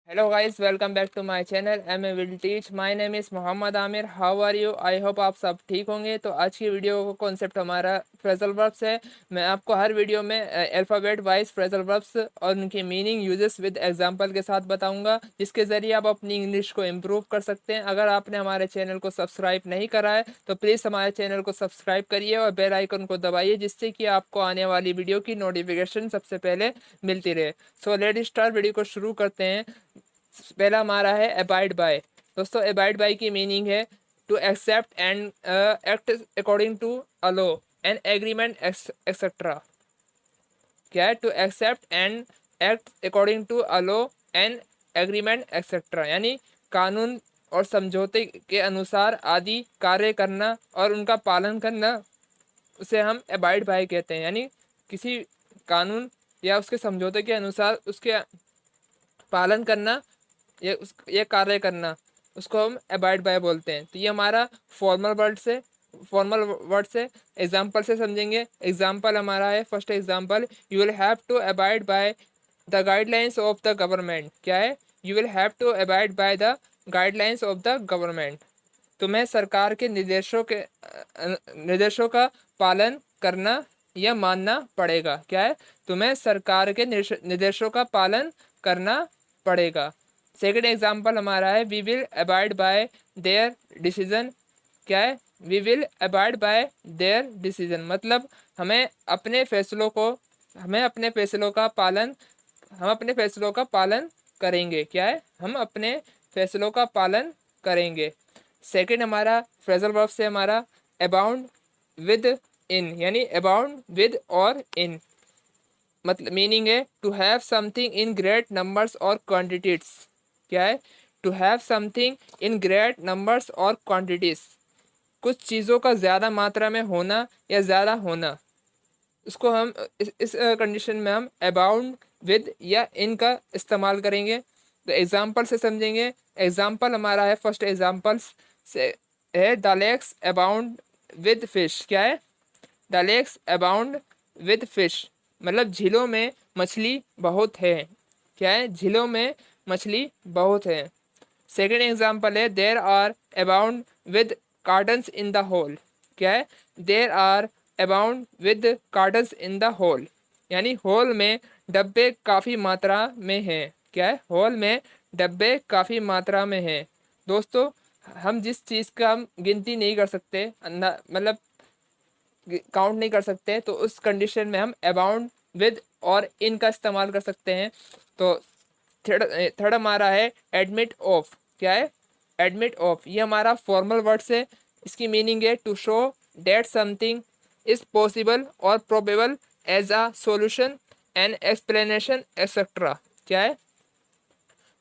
Hello guys, welcome back to my channel MA will teach. My name is Mohammad Aamir. How are you? I hope आप सब ठीक होंगे. तो आज की वीडियो का कॉन्सेप्ट हमारा फ्रेजल वर्ब्स है. मैं आपको हर वीडियो में अल्फ़ाबेट वाइज फ्रेजल वर्ब्स और उनकी मीनिंग यूजेस विद एग्जांपल के साथ बताऊंगा, जिसके ज़रिए आप अपनी इंग्लिश को इम्प्रूव कर सकते हैं. अगर आपने हमारे चैनल को सब्सक्राइब नहीं करा है तो प्लीज़ हमारे चैनल को सब्सक्राइब करिए और बेल आइकन को दबाइए, जिससे कि आपको आने वाली वीडियो की नोटिफिकेशन सबसे पहले मिलती रहे. So let's start. वीडियो को शुरू करते हैं. पहला हमारा है अबाइड बाय. दोस्तों, अबाइड बाय की मीनिंग है to accept and act according to a law an agreement et cetera. क्या है? To accept and act according to a law an agreement et cetera, यानी कानून और समझौते के अनुसार आदि कार्य करना और उनका पालन करना, उसे हम अबाइड बाय कहते हैं. यानी किसी कानून या उसके समझौते के अनुसार उसके पालन करना, ये कार्य करना, उसको हम अबाइड बाय बोलते हैं. तो ये हमारा फॉर्मल वर्ड से एग्जाम्पल से समझेंगे. एग्जाम्पल हमारा है, first example, you will have to abide by the guidelines of the government. क्या है? You will have to abide by the guidelines of the government. तुम्हें सरकार के निर्देशों का पालन करना या मानना पड़ेगा. क्या है? तुम्हें सरकार के निर्देशों का पालन करना पड़ेगा. सेकेंड एग्जाम्पल हमारा है, we will abide by their decision. क्या है? We will abide by their decision, मतलब हमें अपने फैसलों का पालन करेंगे. क्या है? हम अपने फैसलों का पालन करेंगे. सेकेंड हमारा फ्रेजल वर्ब से हमारा अबाउंड विद इन, यानी अबाउंड विद और इन, मतलब मीनिंग है to have something in great numbers और क्वांटिटीज. क्या है? To have something in great numbers और क्वांटिटीज, कुछ चीज़ों का ज़्यादा मात्रा में होना या ज़्यादा होना, उसको हम इस कंडीशन में हम अबाउंड विद या इन का इस्तेमाल करेंगे. तो एग्जाम्पल से समझेंगे. एग्जाम्पल हमारा है, फर्स्ट एग्जाम्पल से है, the lakes abound with fish. क्या है? The lakes abound with fish, मतलब झीलों में मछली बहुत है. क्या है? झीलों में मछली बहुत है. सेकेंड एग्जाम्पल है, there are abound with cartons in the hole. क्या है? There are abound with cartons in the hole, यानी होल में डब्बे काफ़ी मात्रा में हैं. क्या है? होल में डब्बे काफ़ी मात्रा में हैं. दोस्तों, हम जिस चीज़ का हम गिनती नहीं कर सकते, मतलब काउंट नहीं कर सकते, तो उस कंडीशन में हम अबाउंड विद और इन का इस्तेमाल कर सकते हैं. तो थर्ड हमारा है एडमिट ऑफ. क्या है? एडमिट ऑफ, ये हमारा फॉर्मल वर्ड्स है. इसकी मीनिंग है to show that something is possible और probable as a solution and explanation etcetera. क्या है?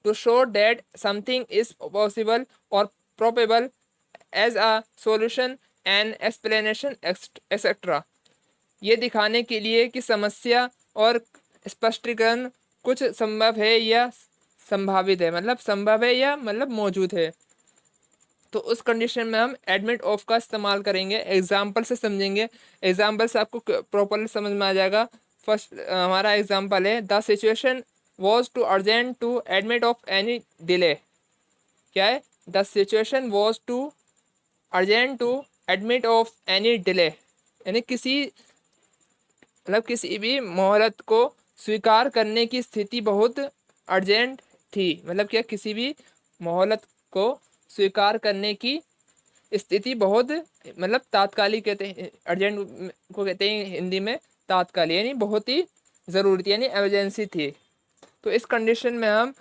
To show that something is possible और probable as a solution and explanation etcetera, ये दिखाने के लिए कि समस्या और स्पष्टीकरण कुछ संभव है या संभावित है, मतलब संभव है या मतलब मौजूद है. तो उस कंडीशन में हम एडमिट ऑफ का इस्तेमाल करेंगे. एग्जाम्पल से समझेंगे. एग्जाम्पल से आपको प्रॉपरली समझ में आ जाएगा. फर्स्ट हमारा एग्जाम्पल है, the situation was too urgent to admit of any delay. क्या है? The situation was too urgent to admit of any delay, यानी किसी भी मोहलत को स्वीकार करने की स्थिति बहुत अर्जेंट थी. मतलब क्या? किसी भी मोहलत को स्वीकार करने की स्थिति बहुत, मतलब तात्कालिक कहते हैं, अर्जेंट को कहते हैं हिंदी में तात्कालिक, यानी बहुत ही ज़रूरी थी, यानी एमरजेंसी थी. तो इस कंडीशन में हम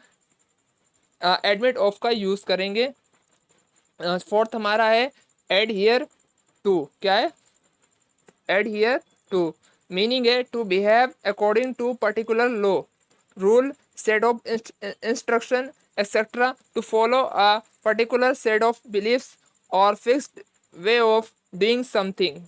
एडमिट ऑफ का यूज़ करेंगे. फोर्थ हमारा है एड हियर टू. क्या है? एड हियर टू, मीनिंग है to behave according to particular law, rule, set of instruction etcetera, to follow a particular set of beliefs और fixed way of doing something.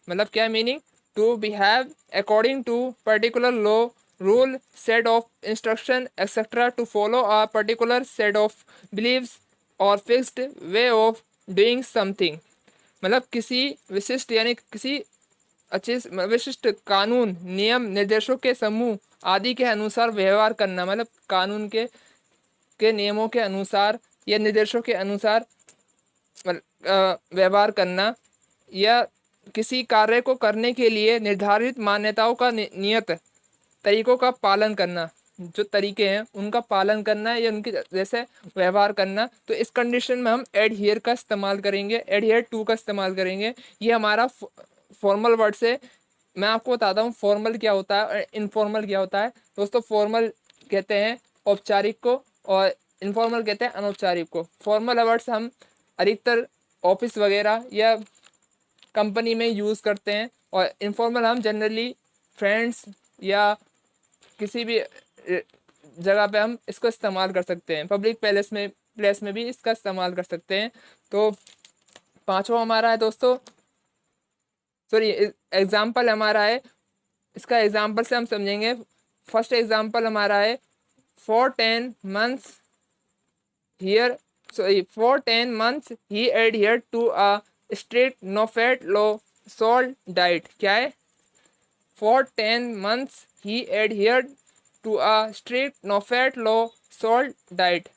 मतलब क्या meaning? To behave according to particular law, rule, set of instruction etcetera, to follow a particular set of beliefs और fixed way of doing something, मतलब किसी विशिष्ट यानी किसी अच्छे विशिष्ट कानून, नियम, निर्देशों के समूह आदि के अनुसार व्यवहार करना, मतलब कानून के के नियमों के अनुसार या निर्देशों के अनुसार व्यवहार करना, या किसी कार्य को करने के लिए निर्धारित मान्यताओं का नियत तरीकों का पालन करना, जो तरीके हैं उनका पालन करना या उनके जैसे व्यवहार करना। तो इस कंडीशन में हम एडहियर का इस्तेमाल करेंगे, एडहियर टू का इस्तेमाल करेंगे। ये हमारा फॉर्मल वर्ड से मैं आपको बताता हूँ फॉर्मल क्या होता है और इनफॉर्मल क्या होता है। दोस्तों फॉर्मल कहते हैं औपचारिक को और इनफॉर्मल कहते हैं अनौपचारिक को। फॉर्मल वर्ड्स हम अधिकतर ऑफिस वगैरह या कंपनी में यूज़ करते हैं, और इनफॉर्मल हम जनरली फ्रेंड्स या किसी भी जगह पे हम इसको इस्तेमाल कर सकते हैं। पब्लिक प्लेस में भी इसका इस्तेमाल कर सकते हैं। तो पांचवा हमारा है दोस्तों, सॉरी एग्जाम्पल हमारा है, इसका एग्जाम्पल से हम समझेंगे। फर्स्ट एग्जाम्पल हमारा है for 10 months he adhered to a strict no fat low salt diet। क्या है? For 10 months he adhered to a strict no fat low salt diet,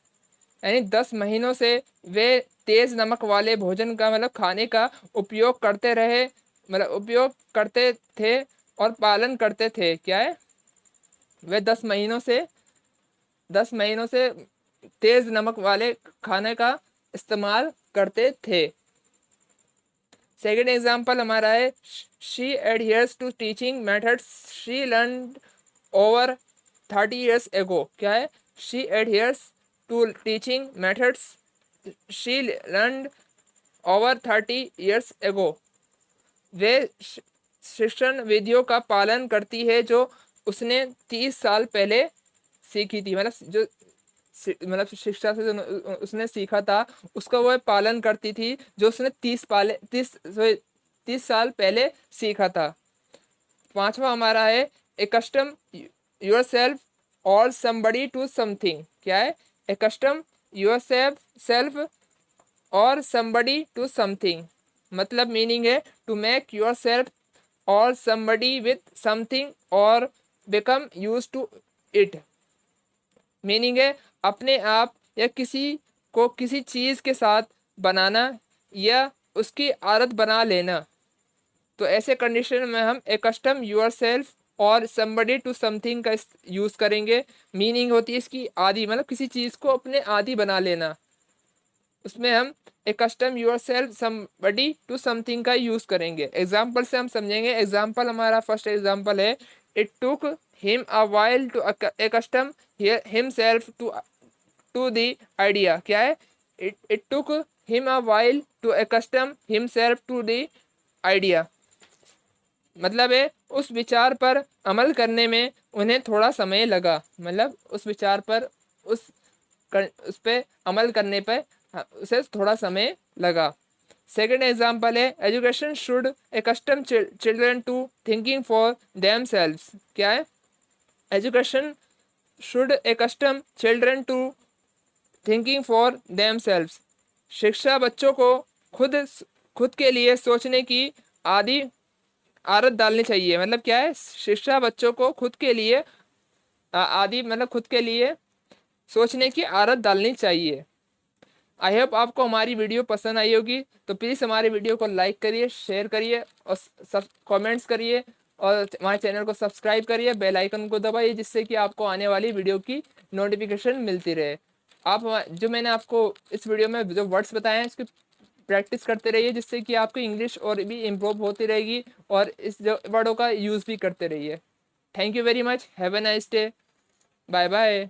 यानी 10 महीनों से वे तेज नमक वाले भोजन का मतलब खाने का उपयोग करते रहे, मतलब उपयोग करते थे और पालन करते थे। क्या है? वे 10 महीनों से तेज नमक वाले खाने का इस्तेमाल करते थे। सेकेंड एग्जाम्पल हमारा है she adheres to teaching methods she learned over 30 years ago। क्या है? She adheres to teaching methods she learned over 30 years ago। वे शिक्षण विधियों का पालन करती है जो उसने 30 साल पहले सीखी थी, मतलब शिक्षा से जो उसने सीखा था उसका वह पालन करती थी जो उसने 30 साल पहले सीखा था। पांचवा हमारा है accustom yourself or somebody to something। क्या है? accustom yourself or somebody to something, मतलब मीनिंग है to make yourself or somebody with something or become used to it। Meaning है अपने आप या किसी को किसी चीज़ के साथ बनाना या उसकी आदत बना लेना। तो ऐसे कंडीशन में हम accustom yourself और somebody to something का यूज़ करेंगे। मीनिंग होती है इसकी आदी, मतलब किसी चीज़ को अपने आदी बना लेना। उसमें हम accustom yourself somebody to something का यूज़ करेंगे। एग्जाम्पल से हम समझेंगे। एग्जाम्पल हमारा फर्स्ट एग्जाम्पल है it took him a while to accustom himself to the idea। क्या है? it took him a while to accustom himself to the idea, मतलब है उस विचार पर अमल करने में उन्हें थोड़ा समय लगा, मतलब उस विचार पर उस पे अमल करने पर उसे थोड़ा समय लगा। सेकेंड एग्जाम्पल है education should accustom children to thinking for themselves. क्या है? Education should accustom children to thinking for themselves, शिक्षा बच्चों को खुद के लिए सोचने की आदत डालनी चाहिए। मतलब क्या है? शिक्षा बच्चों को खुद के लिए मतलब खुद के लिए सोचने की आदत डालनी चाहिए। आई होप आपको हमारी वीडियो पसंद आई होगी, तो प्लीज़ हमारे वीडियो को लाइक करिए, शेयर करिए और कमेंट्स करिए, और हमारे चैनल को सब्सक्राइब करिए, बेल आइकन को दबाइए, जिससे कि आपको आने वाली वीडियो की नोटिफिकेशन मिलती रहे। आप जो मैंने आपको इस वीडियो में जो वर्ड्स बताए हैं इसकी प्रैक्टिस करते रहिए, जिससे कि आपकी इंग्लिश और भी इम्प्रूव होती रहेगी, और इस वर्डों का यूज़ भी करते रहिए। Thank you very much, have a nice day, bye bye.